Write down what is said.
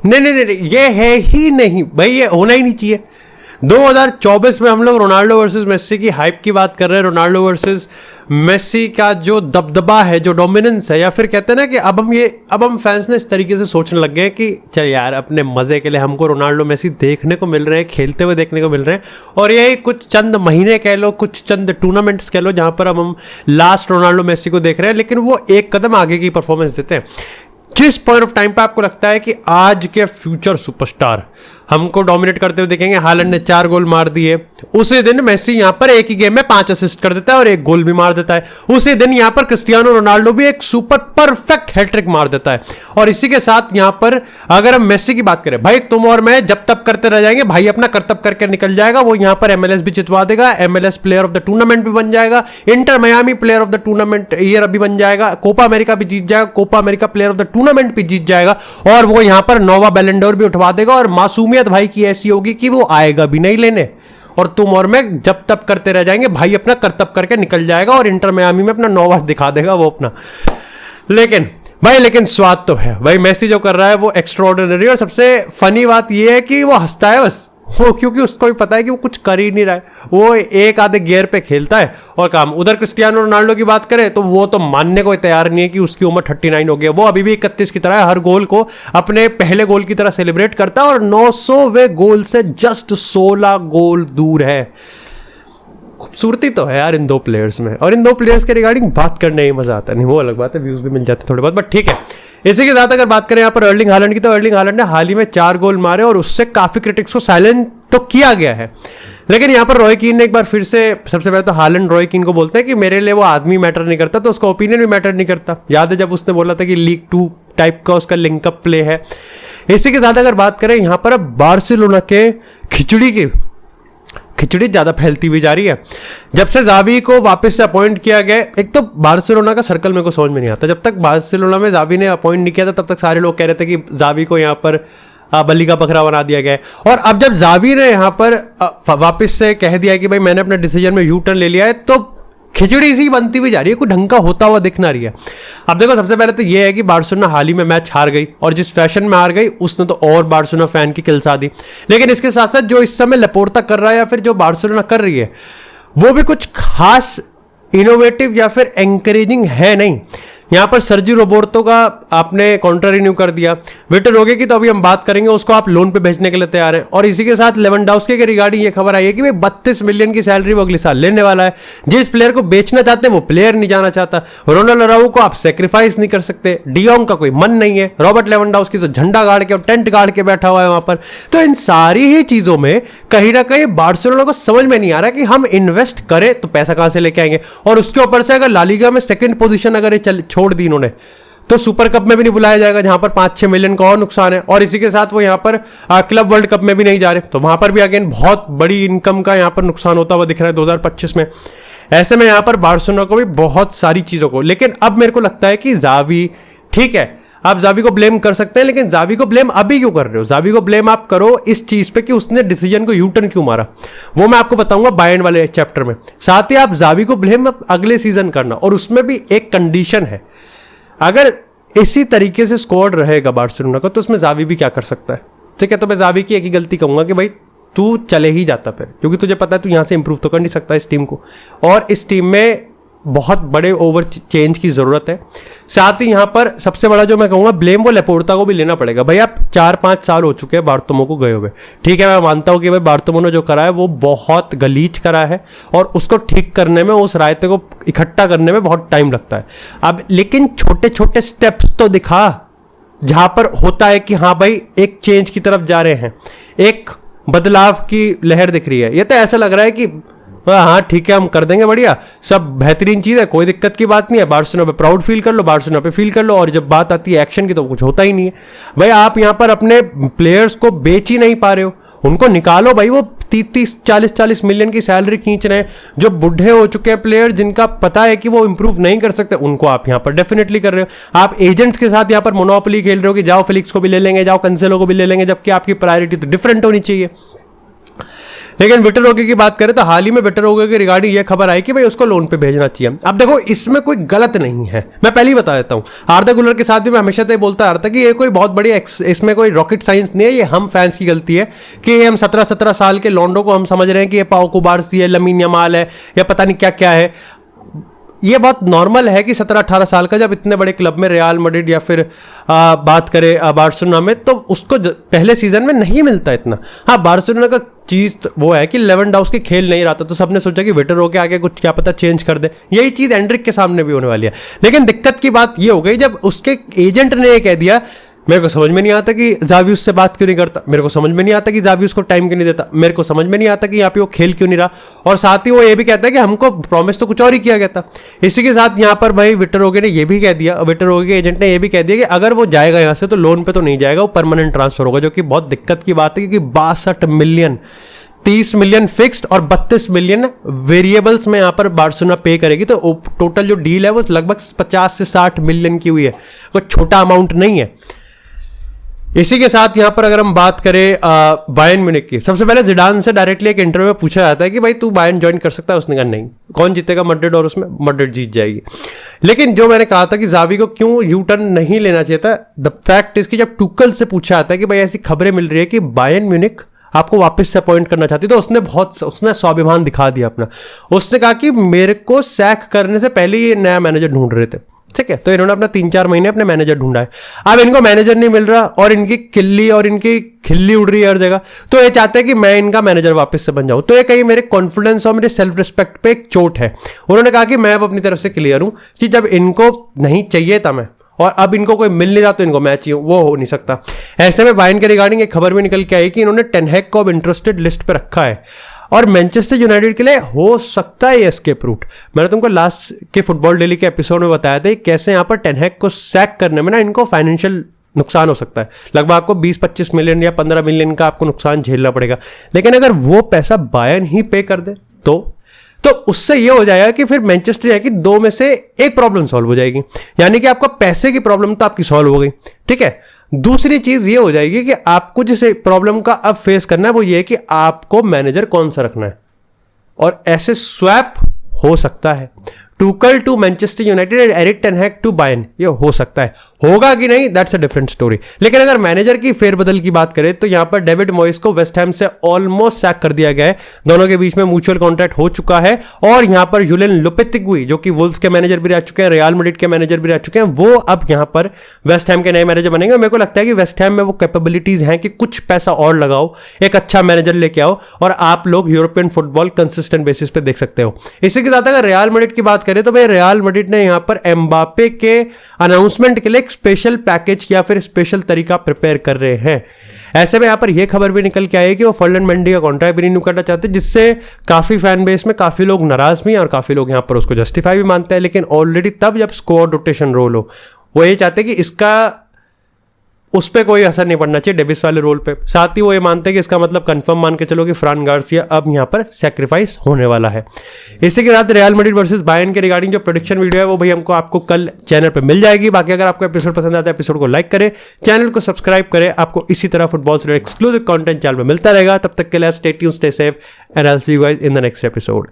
नहीं नहीं नहीं, ये है ही नहीं भाई, ये होना ही नहीं चाहिए। 2024 में हम लोग रोनाल्डो वर्सेस मेसी की हाइप की बात कर रहे हैं। रोनाल्डो वर्सेस मेसी का जो दबदबा है, जो डोमिनेंस है, या फिर कहते हैं ना कि अब हम फैंस ने इस तरीके से सोचने लग गए हैं कि चल यार अपने मजे के लिए हमको रोनाल्डो मेसी देखने को मिल रहे हैं, खेलते हुए देखने को मिल रहे हैं, और यही कुछ चंद महीने कह लो, कुछ चंद टूर्नामेंट्स कह लो जहां पर हम लास्ट रोनाल्डो मेसी को देख रहे हैं, लेकिन वो एक कदम आगे की परफॉर्मेंस देते हैं। जिस पॉइंट ऑफ टाइम पे आपको लगता है कि आज के फ्यूचर सुपरस्टार हमको डोमिनेट करते हुए देखेंगे, हालैंड ने 4 गोल मार दिए, उसी दिन मेसी यहां पर एक ही गेम में 5 असिस्ट कर देता है और 1 गोल भी मार देता है। उसी दिन यहां पर क्रिस्टियानो रोनाल्डो भी एक सुपर परफेक्ट हैट्रिक मार देता है। और इसी के साथ यहां पर अगर हम मेसी की बात करें, भाई तुम और मैं जब तब करते रह जाएंगे, भाई अपना कर्तव्य करके निकल जाएगा, वो यहां पर MLS भी जितवा देगा, MLS player of the tournament भी बन जाएगा, Inter Miami player of the tournament year भी बन जाएगा, कोपा अमेरिका भी जीत जाएगा, Copa America player of the tournament भी जीत जाएगा, और वो यहां पर नोवा बैलन डोर भी उठवा देगा। और मासूमियत भाई की ऐसी होगी कि वो आएगा भी नहीं लेने, और तुम और मैं जब तब करते रह जाएंगे, भाई अपना कर्तव्य करके निकल जाएगा और इंटर मियामी में अपना नोवा दिखा देगा वो अपना। लेकिन स्वाद तो है भाई, मेसी जो कर रहा है वो एक्स्ट्राऑर्डिनरी। और सबसे फनी बात ये है कि वो हंसता है बस, वो क्योंकि उसको भी पता है कि वो कुछ कर ही नहीं रहा है, वो एक आधे गियर पे खेलता है और काम। उधर क्रिस्टियानो रोनाल्डो की बात करें तो वो तो मानने को तैयार नहीं है कि उसकी उम्र 39 हो गई है, वो अभी भी 31 की तरह हर गोल को अपने पहले गोल की तरह सेलिब्रेट करता है, और 900वें गोल से जस्ट 16 गोल दूर है। खूबसूरती तो है यार इन दो प्लेयर्स में, और इन दो प्लेयर्स के रिगार्डिंग बात करने ही मजा आता नहीं, वो अलग बात है, व्यूज भी मिल जाते थोड़े बहुत, बट ठीक है। इसी के साथ अगर बात करें यहाँ पर अर्लिंग हालैंड की, तो अर्लिंग हालैंड ने हाल ही में 4 गोल मारे और उससे काफी क्रिटिक्स को साइलेंट तो किया गया है। लेकिन यहाँ पर रॉय कीन ने एक बार फिर से, सबसे पहले तो हालैंड रॉय कीन को बोलते हैं कि मेरे लिए वो आदमी मैटर नहीं करता, तो उसका ओपिनियन भी मैटर नहीं करता। याद है जब उसने बोला था कि लीग 2 टाइप का उसका लिंकअप प्ले है। इसी के साथ अगर बात करें यहाँ पर अब बार्सिलोना के खिचड़ी ज्यादा फैलती हुई जा रही है। जब से जावी को वापस से अपॉइंट किया गया, एक तो बार्सिलोना का सर्कल मेरे को समझ में नहीं आता, जब तक बार्सिलोना में जावी ने अपॉइंट नहीं किया था तब तक सारे लोग कह रहे थे कि जावी को यहाँ पर बल्ली का बकरा बना दिया गया है। और अब जब जावी ने यहाँ पर वापस से कह दिया कि भाई मैंने अपने डिसीजन में यू टर्न ले लिया है, तो खिचड़ी सी बनती हुई जा रही है, कोई ढंग का होता हुआ दिख ना रही है। अब देखो सबसे पहले तो ये है कि बार्सिलोना हाल ही में मैच हार गई, और जिस फैशन में हार गई उसने तो और बार्सिलोना फैन की किलसा दी। लेकिन इसके साथ साथ जो इस समय लपोर्ता कर रहा है या फिर जो बार्सिलोना कर रही है, वो भी कुछ खास इनोवेटिव या फिर एंकरेजिंग है नहीं। यहां पर सर्जी रोबर्तो का आपने कॉन्ट्रैक्ट रिन्यू कर दिया, विक्टर रोगे की तो अभी हम बात करेंगे, उसको आप लोन पे भेजने के लिए तैयार हैं। और इसी के साथ लेवेंडोव्स्की के रिगार्डिंग ये खबर आई है कि भाई 32 मिलियन की सैलरी वो अगले साल लेने वाला है। जिस प्लेयर को बेचना चाहते हैं वो प्लेयर नहीं जाना चाहता। रोनाल्डो अराउजो को आप सेक्रीफाइस नहीं कर सकते, डियोंग का कोई मन नहीं है, रॉबर्ट लेवेंडोव्स्की तो झंडा गाड़ के और टेंट गाड़ के बैठा हुआ है वहां पर। तो इन सारी ही चीजों में कहीं ना कहीं बार्सिलोना को समझ में नहीं आ रहा कि हम इन्वेस्ट करें तो पैसा कहां से लेके आएंगे। और उसके ऊपर से अगर लालीगा में सेकंड पोजीशन अगर छोड़ दी इन्होंने, तो सुपर कप में भी नहीं बुलाया जाएगा जहां पर 5-6 मिलियन का और नुकसान है। और इसी के साथ वो यहां पर क्लब वर्ल्ड कप में भी नहीं जा रहे, तो वहां पर भी अगेन बहुत बड़ी इनकम का यहां पर नुकसान होता हुआ दिख रहा है 2025 में। ऐसे में यहां पर बार्सिलोना को भी बहुत सारी चीजों को, लेकिन अब मेरे को लगता है कि जावी, ठीक है आप जावी को ब्लेम कर सकते हैं, लेकिन जावी को ब्लेम अभी क्यों कर रहे हो? जावी को ब्लेम आप करो इस चीज पे कि उसने डिसीजन को यूटर्न क्यों मारा, वो मैं आपको बताऊंगा बायर्न वाले चैप्टर में। साथ ही आप जावी को ब्लेम अगले सीजन करना, और उसमें भी एक कंडीशन है, अगर इसी तरीके से स्क्वाड रहेगा बार्सिलोना का तो उसमें जावी भी क्या कर सकता है। ठीक है, तो मैं जावी की एक ही गलती कहूंगा कि भाई तू चले ही जाता फिर, क्योंकि तुझे पता है तू यहां से इंप्रूव तो कर नहीं सकता इस टीम को, और इस टीम में बहुत बड़े ओवर चेंज की जरूरत है। साथ ही यहां पर सबसे बड़ा जो मैं कहूंगा ब्लेम वो लेपोर्टा को भी लेना पड़ेगा। भाई आप 4-5 साल हो चुके हैं बार्तोमो को गए हुए, ठीक है मैं मानता हूं कि भाई बार्तोमो ने जो करा है वो बहुत गलीच करा है, और उसको ठीक करने में, उस रायते को इकट्ठा करने में बहुत टाइम लगता है। अब लेकिन छोटे छोटे स्टेप्स तो दिखा जहां पर होता है कि हाँ भाई एक चेंज की तरफ जा रहे हैं, एक बदलाव की लहर दिख रही है। ये तो ऐसा लग रहा है कि हाँ ठीक है हम कर देंगे, बढ़िया सब बेहतरीन चीज है, कोई दिक्कत की बात नहीं है, बार्सिलोना पे प्राउड फील कर लो, बार्सिलोना पे फील कर लो। और जब बात आती है एक्शन की तो कुछ होता ही नहीं है। भाई आप यहां पर अपने प्लेयर्स को बेच ही नहीं पा रहे हो, उनको निकालो भाई, वो 30-40 मिलियन की सैलरी खींच रहे हैं, जो बुढ़े हो चुके हैं प्लेयर जिनका पता है कि वो इंप्रूव नहीं कर सकते, उनको आप यहां पर डेफिनेटली कर रहे हो। आप एजेंट्स के साथ यहां पर मोनोपोली खेल रहे हो कि जाओ फेलिक्स को भी ले लेंगे, जाओ कैंसेलो को भी ले लेंगे, जबकि आपकी प्रायोरिटी तो डिफरेंट होनी चाहिए। लेकिन विक्टर ओके की बात करें तो हाल ही में विक्टर ओके के रिगार्डिंग ये खबर आई कि भाई उसको लोन पे भेजना चाहिए। अब देखो इसमें कोई गलत नहीं है, मैं पहले ही बता देता हूँ। आर्दा गुलर के साथ भी मैं हमेशा से बोलता आ रहा था कि ये कोई बहुत बड़ी इसमें कोई रॉकेट साइंस नहीं है, ये हम फैंस की गलती है कि हम 17-17 साल के लॉन्डो को हम समझ रहे हैं कि ये पाओ कुबार्सी है, लमीन यमाल है, या पता नहीं क्या क्या है। ये बहुत नॉर्मल है कि 17-18 साल का जब इतने बड़े क्लब में रियल मैड्रिड या फिर बात करें बार्सिलोना में, तो उसको पहले सीजन में नहीं मिलता इतना। हाँ, बार्सिलोना का चीज़ वो है कि लेवेंडोव्स्की खेल नहीं रहा था, तो सबने सोचा कि विक्टर ओके आके कुछ क्या पता चेंज कर दे। यही चीज़ एंड्रिक के सामने भी होने वाली है। लेकिन दिक्कत की बात ये हो गई जब उसके एजेंट ने ये कह दिया, मेरे को समझ में नहीं आता कि जावी उससे बात क्यों नहीं करता, मेरे को समझ में नहीं आता कि जावी उसको टाइम क्यों नहीं देता, मेरे को समझ में नहीं आता कि यहाँ पे वो खेल क्यों नहीं रहा, और साथ ही वो ये भी कहता है कि हमको प्रॉमिस तो कुछ और ही किया गया था। इसी के साथ यहाँ पर भाई विक्टर ओके ने ये भी कह दिया, विक्टर ओके के एजेंट ने ये भी कह दिया कि अगर वो जाएगा यहाँ से तो लोन पे तो नहीं जाएगा, वो परमानेंट ट्रांसफर होगा, जो कि बहुत दिक्कत की बात है क्योंकि 62 मिलियन, 30 मिलियन फिक्स्ड और 32 मिलियन वेरिएबल्स में यहाँ पर बार्सिलोना पे करेगी। तो टोटल जो डील है वो लगभग 50 से 60 मिलियन की हुई है, कोई छोटा अमाउंट नहीं है। इसी के साथ यहाँ पर अगर हम बात करें बायर्न म्यूनिख की, सबसे पहले जिडान से डायरेक्टली एक इंटरव्यू में पूछा जाता है कि भाई तू बायर्न ज्वाइन कर सकता है, उसने कहा नहीं। कौन जीतेगा? मैड्रिड, और उसमें मैड्रिड जीत जाएगी। लेकिन जो मैंने कहा था कि जावी को क्यों यू टर्न नहीं लेना चाहिए था, द फैक्ट इसकी जब टुकल से पूछा जाता है कि भाई ऐसी खबरें मिल रही है कि बायर्न म्यूनिख आपको वापस से अपॉइंट करना चाहती, तो उसने स्वाभिमान दिखा दिया अपना। उसने कहा कि मेरे को सैक करने से पहले ही नया मैनेजर ढूंढ रहे थे, ठीक है, तो इन्होंने अपना 3-4 महीने अपने मैनेजर ढूंढा है। अब इनको मैनेजर नहीं मिल रहा और इनकी किल्ली और इनकी खिल्ली उड़ रही है हर जगह, तो ये चाहते हैं कि मैं इनका मैनेजर वापस से बन जाऊं। तो ये कहीं मेरे कॉन्फिडेंस और मेरे सेल्फ रिस्पेक्ट पे एक चोट है। उन्होंने कहा कि मैं अब अपनी तरफ से क्लियर हूं कि जब इनको नहीं चाहिए था मैं, और अब इनको कोई मिल नहीं रहा तो इनको मैं चाहिए, वो हो नहीं सकता। ऐसे में बायर्न के रिगार्डिंग एक खबर भी निकल के आई कि इन्होंने टेन हैग को अब इंटरेस्टेड लिस्ट पे रखा है, और मैनचेस्टर यूनाइटेड के लिए हो सकता है ये एस्केप रूट। मैंने तुमको लास्ट के फुटबॉल डेली के एपिसोड में बताया था कैसे यहाँ पर टेन हैग को सैक करने में ना इनको फाइनेंशियल नुकसान हो सकता है। लगभग आपको 20-25 मिलियन या 15 मिलियन का आपको नुकसान झेलना पड़ेगा। लेकिन अगर वो पैसा बायर्न ही पे कर दे तो उससे ये हो जाएगा कि फिर मैनचेस्टर की दो में से एक प्रॉब्लम सॉल्व हो जाएगी, यानी कि आपका पैसे की प्रॉब्लम तो आपकी सॉल्व हो गई, ठीक है। दूसरी चीज ये हो जाएगी कि आपको जिस प्रॉब्लम का अब फेस करना है वो ये है कि आपको मैनेजर कौन सा रखना है, और ऐसे स्वैप हो सकता है। Tuchel to Manchester United and Erik ten Hag to Bayern, ये हो सकता है। होगा कि नहीं दैट्स अ डिफरेंट स्टोरी। लेकिन अगर मैनेजर की फेरबदल की बात करें तो यहां पर डेविड मॉइस को वेस्ट हैम से ऑलमोस्ट सैक कर दिया गया है। दोनों के बीच में म्यूचुअल कॉन्ट्रैक्ट हो चुका है, और यहां पर जुलियन लोपेटेगुई जो कि वुल्व्स के मैनेजर भी रह चुके हैं, रियल मैड्रिड के मैनेजर भी रह चुके हैं, वो अब यहां पर वेस्ट हैम के नए मैनेजर बनेंगे। मेरे को लगता है कि वेस्ट हैम में वो कैपेबिलिटीज हैं कि कुछ पैसा और लगाओ, एक अच्छा मैनेजर लेके आओ, और आप लोग यूरोपियन फुटबॉल कंसिस्टेंट बेसिस पे देख सकते हो। इसी के साथ अगर रियल मैड्रिड की बात करें तो भाई रियल मैड्रिड ने यहां पर एम्बापे के अनाउंसमेंट के लिए एक स्पेशल पैकेज या फिर स्पेशल तरीका प्रिपेयर कर रहे हैं। ऐसे में यहां पर यह खबर भी निकल के आई कि वो फर्लैंड मेंडी का कॉन्ट्रैक्ट भी रिन्यू करना चाहते हैं, जिससे काफी फैन बेस में काफी लोग नाराज भी हैं और काफी लोग यहां पर उसको जस्टिफाई भी मानते हैं। लेकिन ऑलरेडी तब जब स्क्वाड रोटेशन रोल हो, वो ये चाहते हैं कि इसका उस पर कोई असर नहीं पड़ना चाहिए डेविस वाले रोल पे। साथ ही वो ये मानते हैं कि इसका मतलब कंफर्म मान के चलो कि फ्रान गार्सिया अब यहाँ पर सैक्रिफाइस होने वाला है। इसी के साथ रियल मैड्रिड वर्सेस बायर्न के रिगार्डिंग जो प्रेडिक्शन वीडियो है वो भाई आपको कल चैनल पे मिल जाएगी। बाकी अगर आपको एपिसोड पसंद आता है एपिसोड को लाइक करें, चैनल को सब्सक्राइब करें, आपको इसी तरह फुटबॉल से एक्सक्लूसिव कंटेंट चैनल में मिलता रहेगा। तब तक के लिए stay tuned, stay safe, and I will see you guys in the next episode.